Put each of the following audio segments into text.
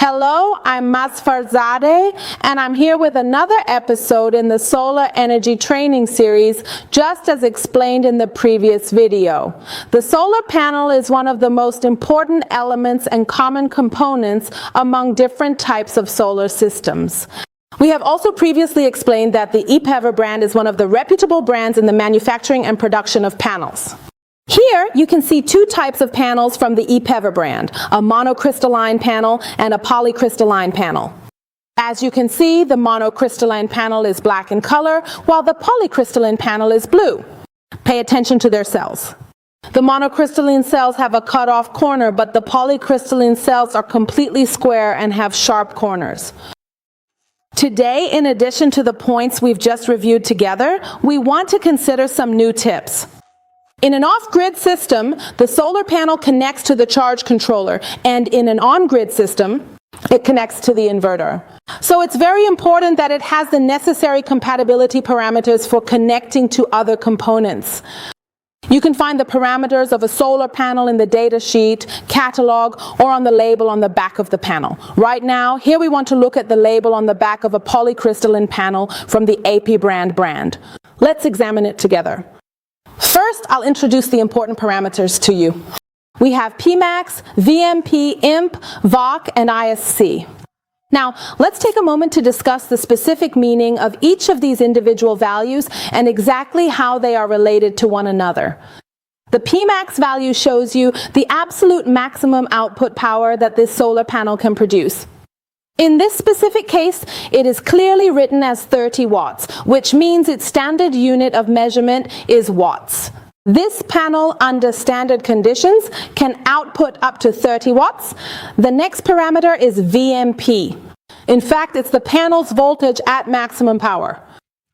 Hello, I'm Masfarzadeh, and I'm here with another episode in the Solar Energy Training Series, just as explained in the previous video. The solar panel is one of the most important elements and common components among different types of solar systems. We have also previously explained that the ePever brand is one of the reputable brands in the manufacturing and production of panels. Here you can see two types of panels from the ePever brand, a monocrystalline panel and a polycrystalline panel. As you can see, the monocrystalline panel is black in color, while the polycrystalline panel is blue. Pay attention to their cells. The monocrystalline cells have a cut-off corner, but the polycrystalline cells are completely square and have sharp corners. Today, in addition to the points we've just reviewed together, we want to consider some new tips. In an off-grid system, the solar panel connects to the charge controller, and in an on-grid system, it connects to the inverter. So it's very important that it has the necessary compatibility parameters for connecting to other components. You can find the parameters of a solar panel in the data sheet, catalog, or on the label on the back of the panel. Right now, here we want to look at the label on the back of a polycrystalline panel from the AP brand. Let's examine it together. First, I'll introduce the important parameters to you. We have Pmax, VMP, IMP, VOC, and ISC. Now, let's take a moment to discuss the specific meaning of each of these individual values and exactly how they are related to one another. The Pmax value shows you the absolute maximum output power that this solar panel can produce. In this specific case, it is clearly written as 30 watts, which means its standard unit of measurement is watts. This panel, under standard conditions, can output up to 30 watts. The next parameter is VMP. In fact, it's the panel's voltage at maximum power.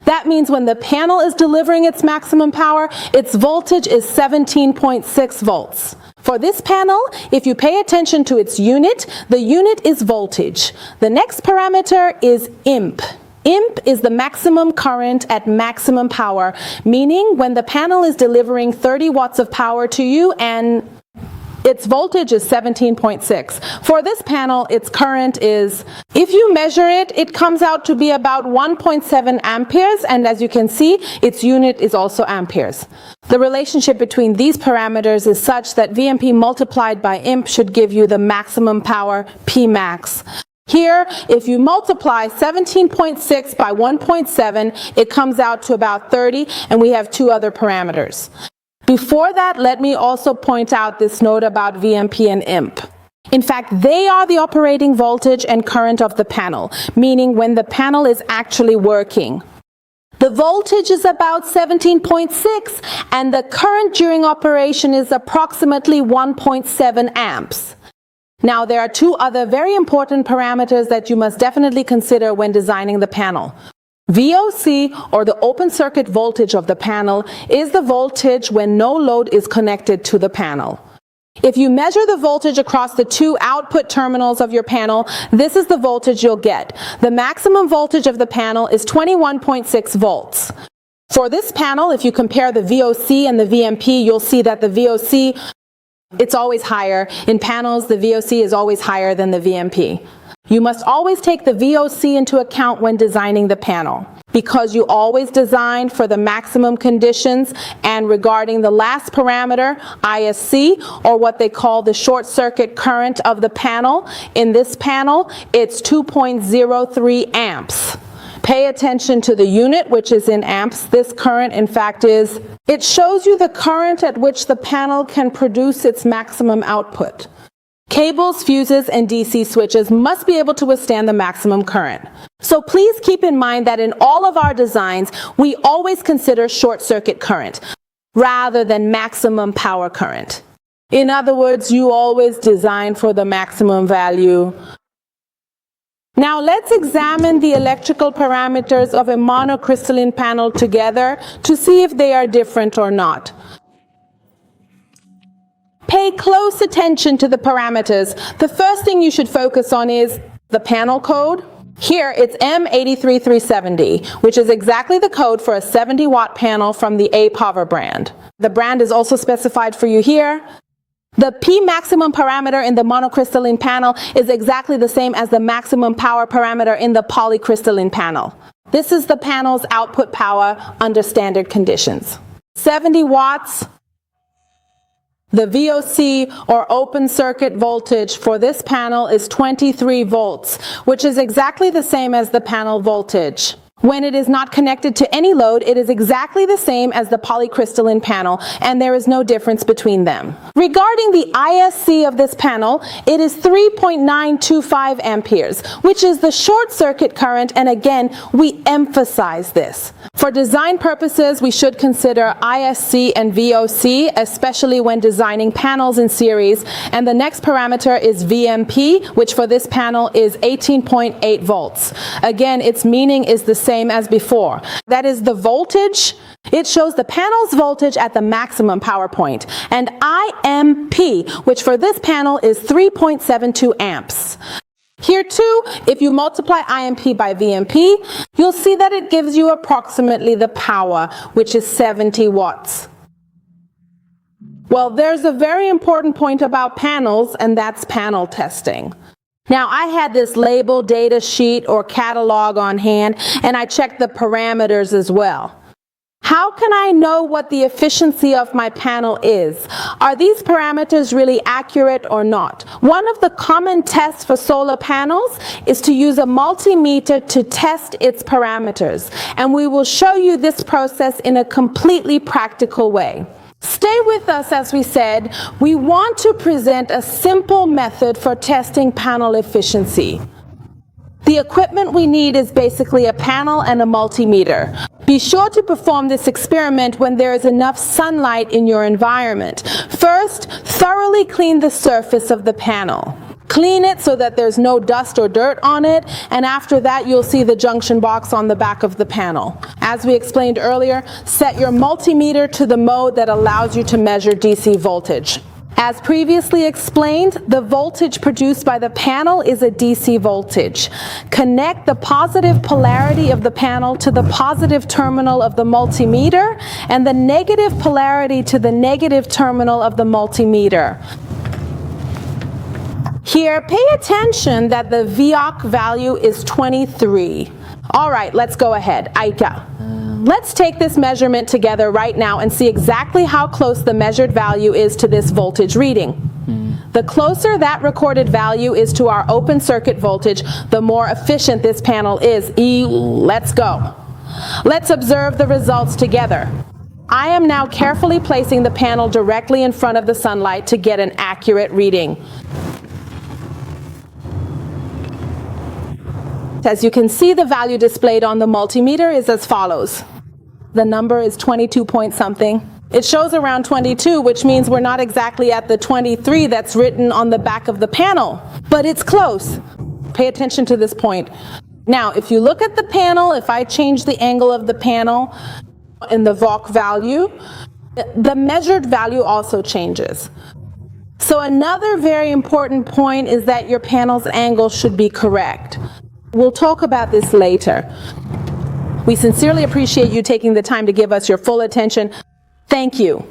That means when the panel is delivering its maximum power, its voltage is 17.6 volts. For this panel, if you pay attention to its unit, the unit is voltage. The next parameter is IMP. IMP is the maximum current at maximum power, meaning when the panel is delivering 30 watts of power to you and its voltage is 17.6. For this panel, its current is, if you measure it, it comes out to be about 1.7 amperes, and as you can see, its unit is also amperes. The relationship between these parameters is such that VMP multiplied by IMP should give you the maximum power, Pmax. Here, if you multiply 17.6 by 1.7, it comes out to about 30, and we have two other parameters. Before that, let me also point out this note about VMP and IMP. In fact, they are the operating voltage and current of the panel, meaning when the panel is actually working. The voltage is about 17.6, and the current during operation is approximately 1.7 amps. Now, there are two other very important parameters that you must definitely consider when designing the panel. VOC, or the open circuit voltage of the panel, is the voltage when no load is connected to the panel. If you measure the voltage across the two output terminals of your panel, this is the voltage you'll get. The maximum voltage of the panel is 21.6 volts. For this panel, if you compare the VOC and the VMP, you'll see that the VOC, it's always higher. In panels, the VOC is always higher than the VMP. You must always take the VOC into account when designing the panel, because you always design for the maximum conditions. And regarding the last parameter, ISC, or what they call the short circuit current of the panel, in this panel, it's 2.03 amps. Pay attention to the unit, which is in amps. This current, in fact, it shows you the current at which the panel can produce its maximum output. Cables, fuses, and DC switches must be able to withstand the maximum current. So please keep in mind that in all of our designs, we always consider short circuit current rather than maximum power current. In other words, you always design for the maximum value. Now let's examine the electrical parameters of a monocrystalline panel together to see if they are different or not. Pay close attention to the parameters. The first thing you should focus on is the panel code. Here it's M83370, which is exactly the code for a 70-watt panel from the ePever brand. The brand is also specified for you here. The P maximum parameter in the monocrystalline panel is exactly the same as the maximum power parameter in the polycrystalline panel. This is the panel's output power under standard conditions. 70 watts. The VOC, or open circuit voltage, for this panel is 23 volts, which is exactly the same as the panel voltage. When it is not connected to any load, it is exactly the same as the polycrystalline panel, and there is no difference between them. Regarding the ISC of this panel, it is 3.925 amperes, which is the short circuit current, and again, we emphasize this. For design purposes, we should consider ISC and VOC, especially when designing panels in series, and the next parameter is VMP, which for this panel is 18.8 volts. Again, its meaning is the same as before. That is the voltage. It shows the panel's voltage at the maximum power point. And IMP, which for this panel is 3.72 amps. Here too, if you multiply IMP by VMP, you'll see that it gives you approximately the power, which is 70 watts. Well, there's a very important point about panels, and that's panel testing. Now, I had this label, data sheet, or catalog on hand, and I checked the parameters as well. How can I know what the efficiency of my panel is? Are these parameters really accurate or not? One of the common tests for solar panels is to use a multimeter to test its parameters, and we will show you this process in a completely practical way. Stay with us. As we said, we want to present a simple method for testing panel efficiency. The equipment we need is basically a panel and a multimeter. Be sure to perform this experiment when there is enough sunlight in your environment. First, thoroughly clean the surface of the panel. Clean it so that there's no dust or dirt on it, and after that you'll see the junction box on the back of the panel. As we explained earlier, set your multimeter to the mode that allows you to measure DC voltage. As previously explained, the voltage produced by the panel is a DC voltage. Connect the positive polarity of the panel to the positive terminal of the multimeter and the negative polarity to the negative terminal of the multimeter. Here, pay attention that the VOC value is 23. All right, let's go ahead. Aika. Let's take this measurement together right now and see exactly how close the measured value is to this voltage reading. The closer that recorded value is to our open circuit voltage, the more efficient this panel is. Let's go. Let's observe the results together. I am now carefully placing the panel directly in front of the sunlight to get an accurate reading. As you can see, the value displayed on the multimeter is as follows. The number is 22 point something. It shows around 22, which means we're not exactly at the 23 that's written on the back of the panel, but it's close. Pay attention to this point. Now, if you look at the panel, if I change the angle of the panel in the VOC value, the measured value also changes. So another very important point is that your panel's angle should be correct. We'll talk about this later. We sincerely appreciate you taking the time to give us your full attention. Thank you.